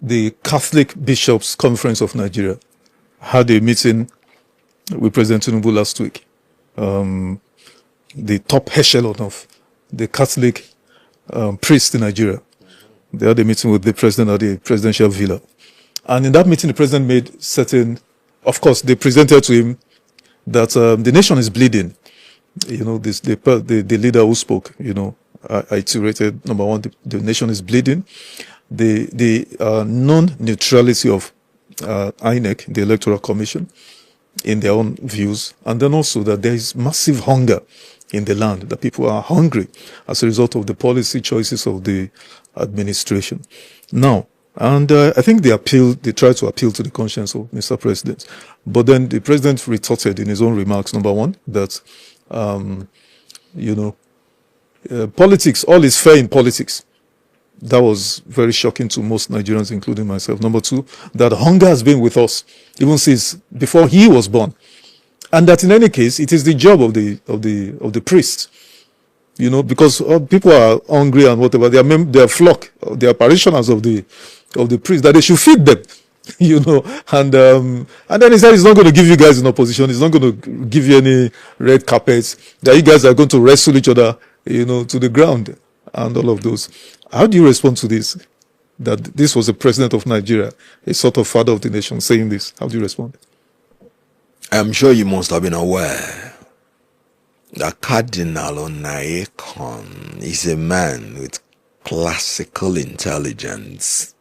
the Catholic Bishops Conference of Nigeria had a meeting with President Tinubu last week. The top echelon of the Catholic priests in Nigeria. They had a meeting with the president at the presidential villa. And in that meeting, the president made certain, of course, they presented to him that the nation is bleeding. You know, the leader who spoke, you know, I iterated, number one, the nation is bleeding. The non-neutrality of INEC, the Electoral Commission, in their own views, and then also that there is massive hunger in the land, that people are hungry as a result of the policy choices of the administration. Now, and I think they tried to appeal to the conscience of Mr. President. But then the president retorted in his own remarks, number one, that, politics, all is fair in politics. That was very shocking to most Nigerians, including myself. Number two, that hunger has been with us even since before he was born, and that in any case, it is the job of the priest, you know, because people are hungry and whatever. Their flock, their parishioners of the priest, that they should feed them, you know. And then he said he's not going to give you guys in opposition. He's not going to give you any red carpets. That you guys are going to wrestle each other, you know, to the ground and all of those. How do you respond to this? That this was the president of Nigeria, a sort of father of the nation, saying this. How do you respond? I'm sure you must have been aware that Cardinal Onaiyinka is a man with classical intelligence.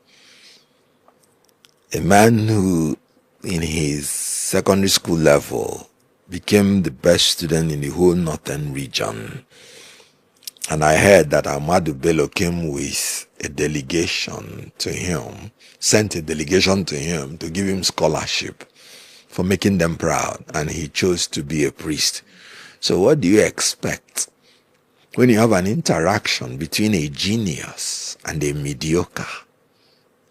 A man who, in his secondary school level, became the best student in the whole northern region. And I heard that Ahmadu Bello came with a delegation to him, sent a delegation to him to give him scholarship for making them proud, and he chose to be a priest. So what do you expect when you have an interaction between a genius and a mediocre?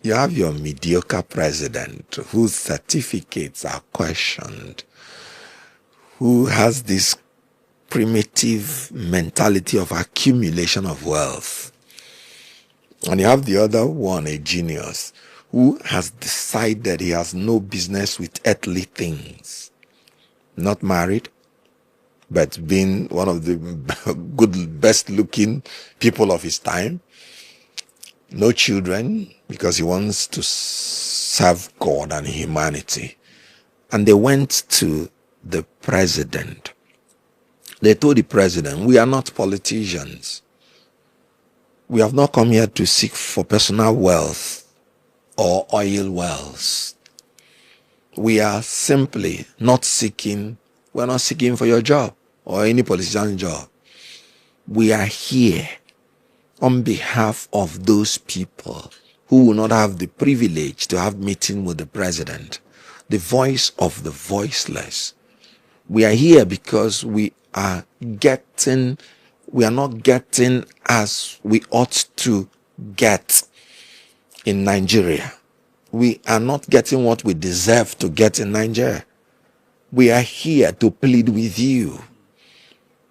You have your mediocre president whose certificates are questioned, who has this primitive mentality of accumulation of wealth. And you have the other one, a genius, who has decided he has no business with earthly things. Not married, but being one of the best looking people of his time. No children, because he wants to serve God and humanity. And they went to the president. They told the president, we are not politicians. We have not come here to seek for personal wealth or oil wells. We are simply not seeking, we're not seeking for your job or any politician's job. We are here on behalf of those people who will not have the privilege to have meeting with the president, the voice of the voiceless. We are here because we are not getting as we ought to get in Nigeria. We are not getting what we deserve to get in Nigeria. We are here to plead with you.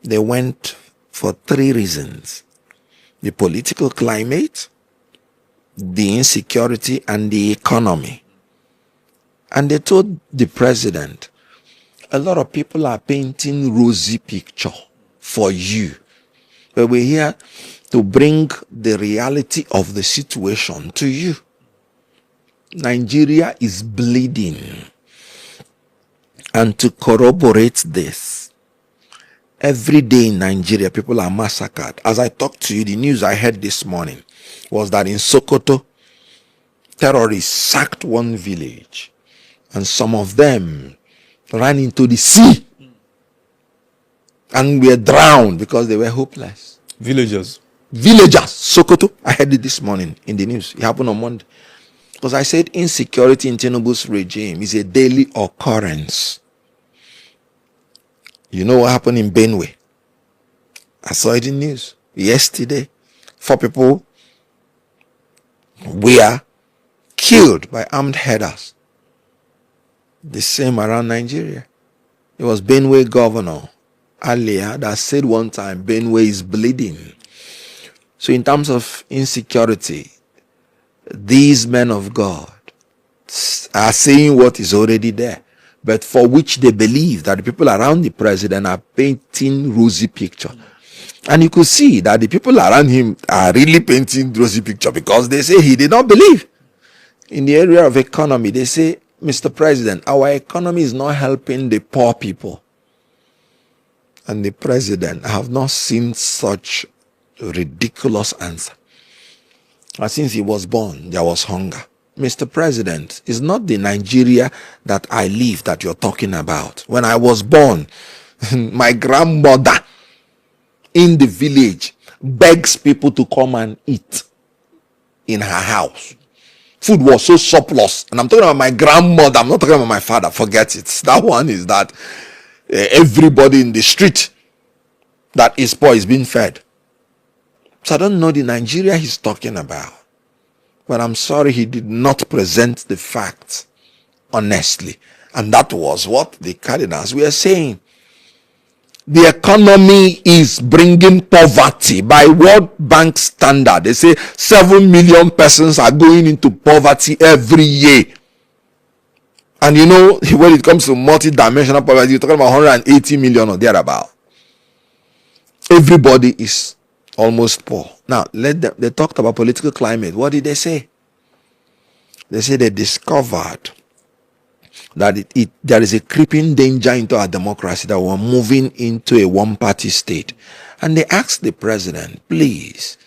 They went for 3 reasons: the political climate, the insecurity, and the economy. And they told the president, a lot of people are painting rosy picture for you, but we're here to bring the reality of the situation to you. Nigeria is bleeding. And to corroborate this, every day in Nigeria, people are massacred. As I talked to you, the news I heard this morning was that in Sokoto, terrorists sacked one village, and some of them ran into the sea and were drowned because they were hopeless. Villagers, Sokoto. I heard it this morning in the news. It happened on Monday. Because I said insecurity in Tinubu's regime is a daily occurrence. You know what happened in Benue? I saw it in the news yesterday. 4 people were killed by armed herders. The same around Nigeria. It was Benue governor earlier that said one time Benue is bleeding. So in terms of insecurity, these men of God are saying what is already there, but for which they believe that the people around the president are painting rosy picture. And you could see that the people around him are really painting rosy picture, because they say he did not believe. In the area of economy, they say, Mr. President, our economy is not helping the poor people. And the president, I have not seen such a ridiculous answer. And since he was born, there was hunger. Mr. President, it's not the Nigeria that I live that you're talking about. When I was born, my grandmother in the village begs people to come and eat in her house. Food was so surplus. And I'm talking about my grandmother. I'm not talking about my father. Forget it. That one is that everybody in the street that is poor is being fed. So I don't know the Nigeria he's talking about. But I'm sorry he did not present the facts honestly. And that was what the cardinals were saying. The economy is bringing poverty by World Bank standard. They say 7 million persons are going into poverty every year. And you know, when it comes to multi-dimensional poverty, you're talking about 180 million or thereabout. Everybody is almost poor. Now, they talked about political climate. What did they say? They said they discovered that there is a creeping danger into our democracy, that we're moving into a one-party state. And they asked the president, please,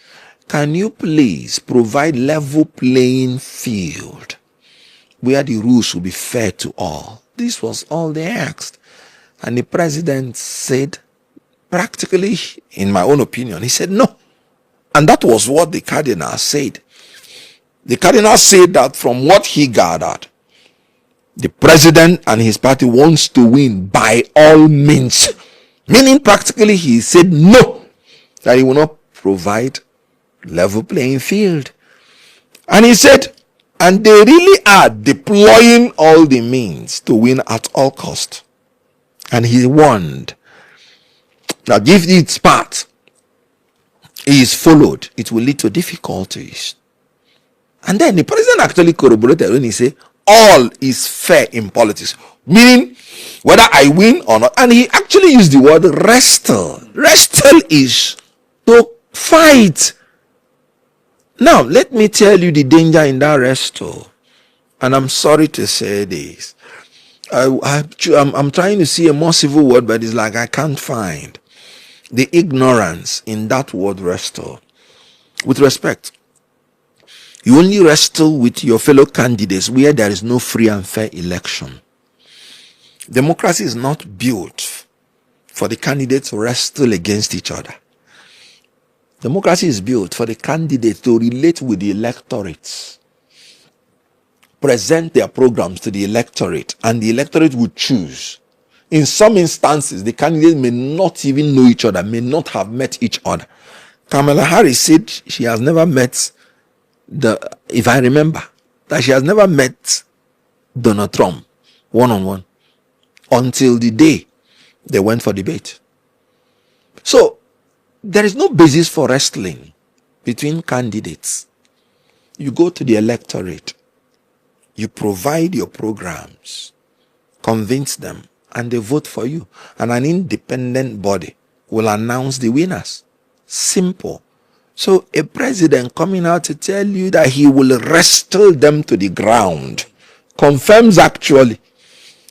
can you please provide level playing field where the rules will be fair to all? This was all they asked. And the president said, practically, in my own opinion, he said no. And that was what the cardinal said. The cardinal said that from what he gathered, the president and his party wants to win by all means. Meaning practically he said no, that he will not provide level playing field. And he said, and they really are deploying all the means to win at all cost. And he warned that if its part is followed, it will lead to difficulties. And then the president actually corroborated when he said, all is fair in politics, meaning whether I win or not. And he actually used the word wrestle. Wrestle is to fight. Now, let me tell you the danger in that wrestle. And I'm sorry to say this. I'm trying to see a more civil word, but it's like I can't find the ignorance in that word wrestle. With respect, you only wrestle with your fellow candidates where there is no free and fair election. Democracy is not built for the candidates to wrestle against each other. Democracy is built for the candidates to relate with the electorates, present their programs to the electorate, and the electorate will choose. In some instances, the candidates may not even know each other, may not have met each other. Kamala Harris said she has never met if I remember, that she has never met Donald Trump one-on-one until the day they went for debate. So, there is no basis for wrestling between candidates. You go to the electorate, you provide your programs, convince them, and they vote for you. And an independent body will announce the winners. Simple. So a president coming out to tell you that he will wrestle them to the ground confirms actually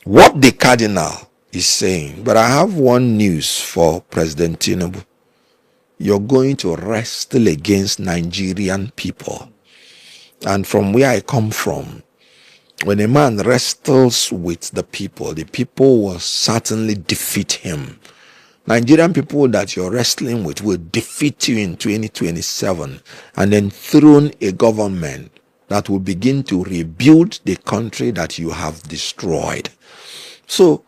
what the cardinal is saying. But I have one news for President Tinubu. You're going to wrestle against Nigerian people. And from where I come from, when a man wrestles with the people will certainly defeat him. Nigerian people that you're wrestling with will defeat you in 2027 and then throne a government that will begin to rebuild the country that you have destroyed. So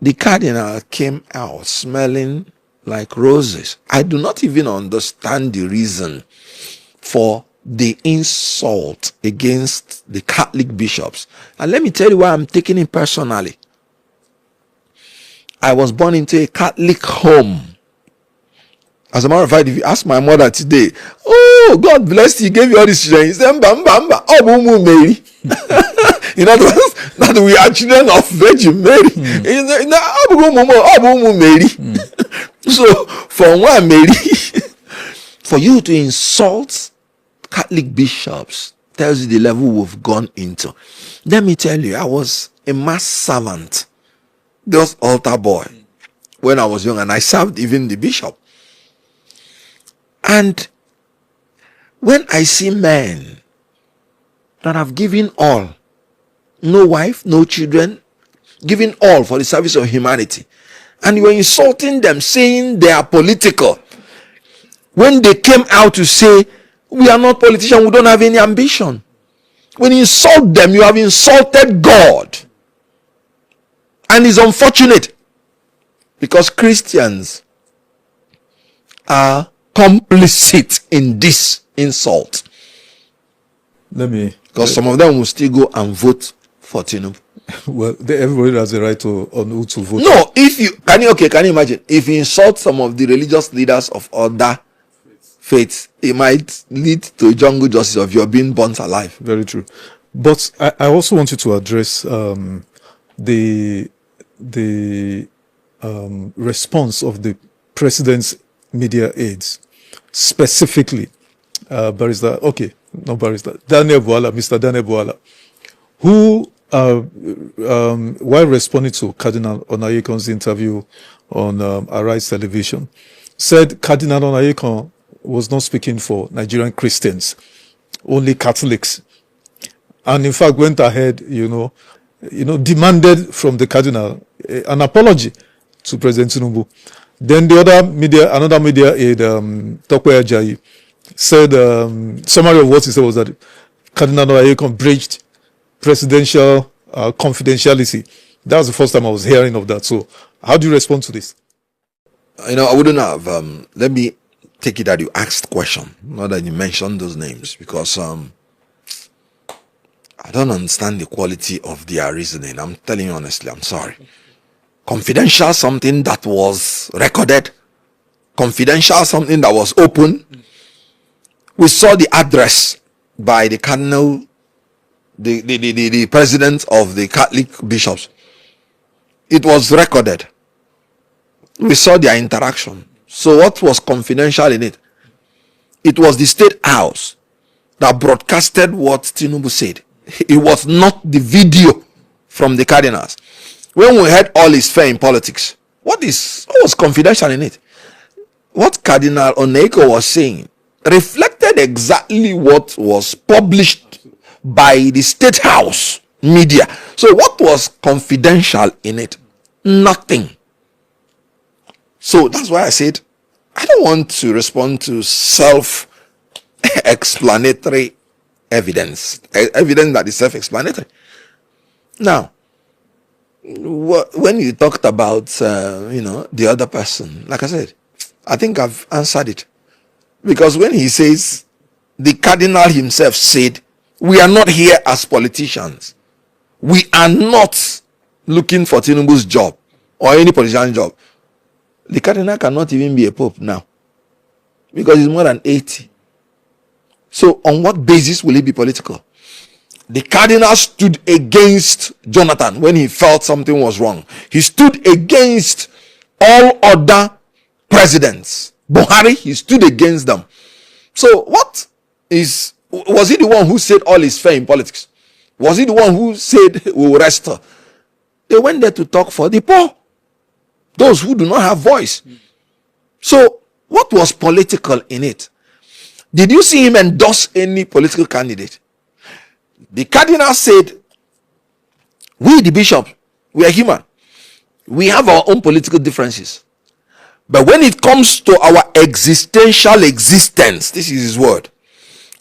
the cardinal came out smelling like roses. I do not even understand the reason for the insult against the Catholic bishops. And let me tell you why I'm taking it personally. I was born into a Catholic home. As a matter of fact, if you ask my mother today, oh, God bless you, gave you all these children. He said, Mba, oh, Mary. In other words, that we are children of Virgin Mary. So, for one Mary, for you to insult Catholic bishops tells you the level we've gone into. Let me tell you, I was a mass servant, just altar boy, when I was young, and I served even the bishop. And when I see men that have given all, no wife, no children, giving all for the service of humanity, and you are insulting them, saying they are political, when they came out to say, we are not politicians, we don't have any ambition. When you insult them, you have insulted God. And it's unfortunate, because Christians are complicit in this insult. Because some of them will still go and vote for Tinubu. Well, everybody has a right to on who to vote. No, can you imagine if you insult some of the religious leaders of other faiths, it might lead to a jungle justice of your being burnt alive. Very true. But I also want you to address the response of the president's media aides, specifically Mr. Daniel Bwala, who, while responding to Cardinal Onaiyinka's interview on Arise Television, said Cardinal Onaiyinka was not speaking for Nigerian Christians, only Catholics, and in fact went ahead, demanded from the Cardinal an apology to President Tinubu. Then another media aide, Tokwe Ajayi, said, summary of what he said was that Cardinal Onaiyinka breached presidential confidentiality. That was the first time I was hearing of that. So how do you respond to this? I wouldn't have, let me take it that you asked question, not that you mentioned those names, because I don't understand the quality of their reasoning. I'm telling you honestly, I'm sorry. Confidential, something that was recorded. Confidential, something that was open. We saw the address by the cardinal, the president of the Catholic bishops. It was recorded. We saw their interaction. So what was confidential in it? It was the State House that broadcasted what Tinubu said. It was not the video from the cardinals. When we heard all is fair in politics, what was confidential in it? What Cardinal Onaiyinka was saying reflected exactly what was published by the State House media. So what was confidential in it? Nothing. So that's why I said I don't want to respond to self-explanatory evidence that is self-explanatory. Now, when you talked about the other person, like I said, I think I've answered it, because when he says, the cardinal himself said, we are not here as politicians, we are not looking for Tinubu's job or any politician job. The cardinal cannot even be a pope now, because he's more than 80. So on what basis will he be political? The cardinal stood against Jonathan when he felt something was wrong. He stood against all other presidents. Buhari, he stood against them. So was he the one who said all is fair in politics? Was he the one who said we will rest her? They went there to talk for the poor, those who do not have voice. So what was political in it? Did you see him endorse any political candidate? The cardinal said, we the bishop, we are human. We have our own political differences. But when it comes to our existential existence, this is his word.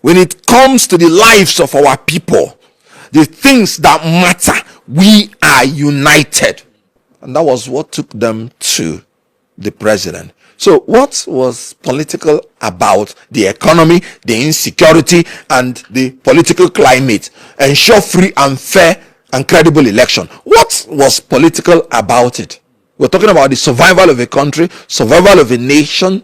When it comes to the lives of our people, the things that matter, we are united. And that was what took them to the president. So what was political about the economy, the insecurity, and the political climate? Ensure free and fair and credible election. What was political about it? We're talking about the survival of a country, survival of a nation,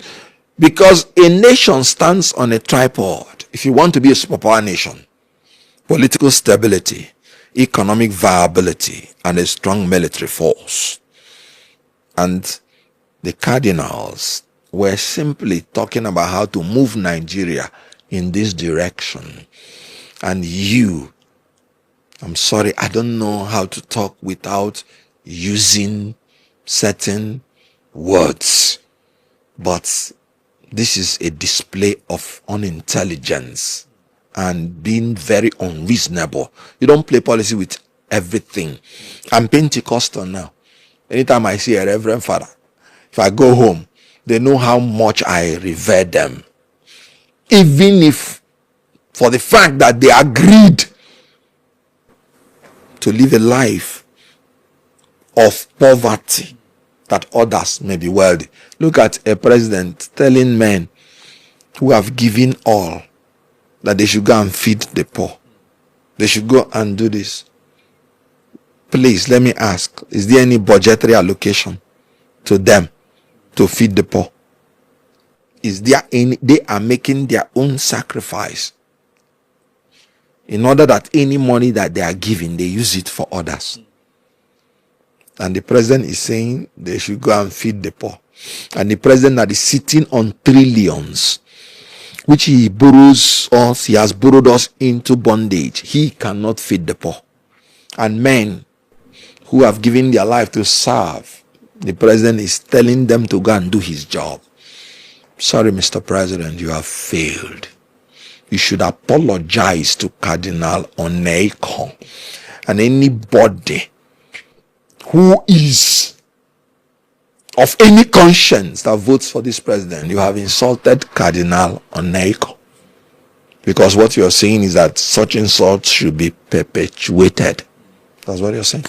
Because a nation stands on a tripod. If you want to be a superpower nation, political stability, economic viability, and a strong military force. And the cardinals were simply talking about how to move Nigeria in this direction. And you, I'm sorry, I don't know how to talk without using certain words, but this is a display of unintelligence and being very unreasonable. You don't play policy with everything. I'm Pentecostal now. Anytime I see a reverend father, if I go home, they know how much I revere them. Even if for the fact that they agreed to live a life of poverty, that others may be wealthy. Look at a president telling men who have given all that they should go and feed the poor. They should go and do this. Please, let me ask, is there any budgetary allocation to them to feed the poor? Is there any? They are making their own sacrifice in order that any money that they are giving, they use it for others. And the president is saying they should go and feed the poor. And the president that is sitting on trillions, which he borrows us, he has borrowed us into bondage. He cannot feed the poor. And men who have given their life to serve, the president is telling them to go and do his job. Sorry, Mr. President, you have failed. You should apologize to Cardinal Onaiyinka and anybody who is of any conscience that votes for this president. You have insulted Cardinal Onaiyinka, because what you are saying is that such insults should be perpetuated. That's what you're saying.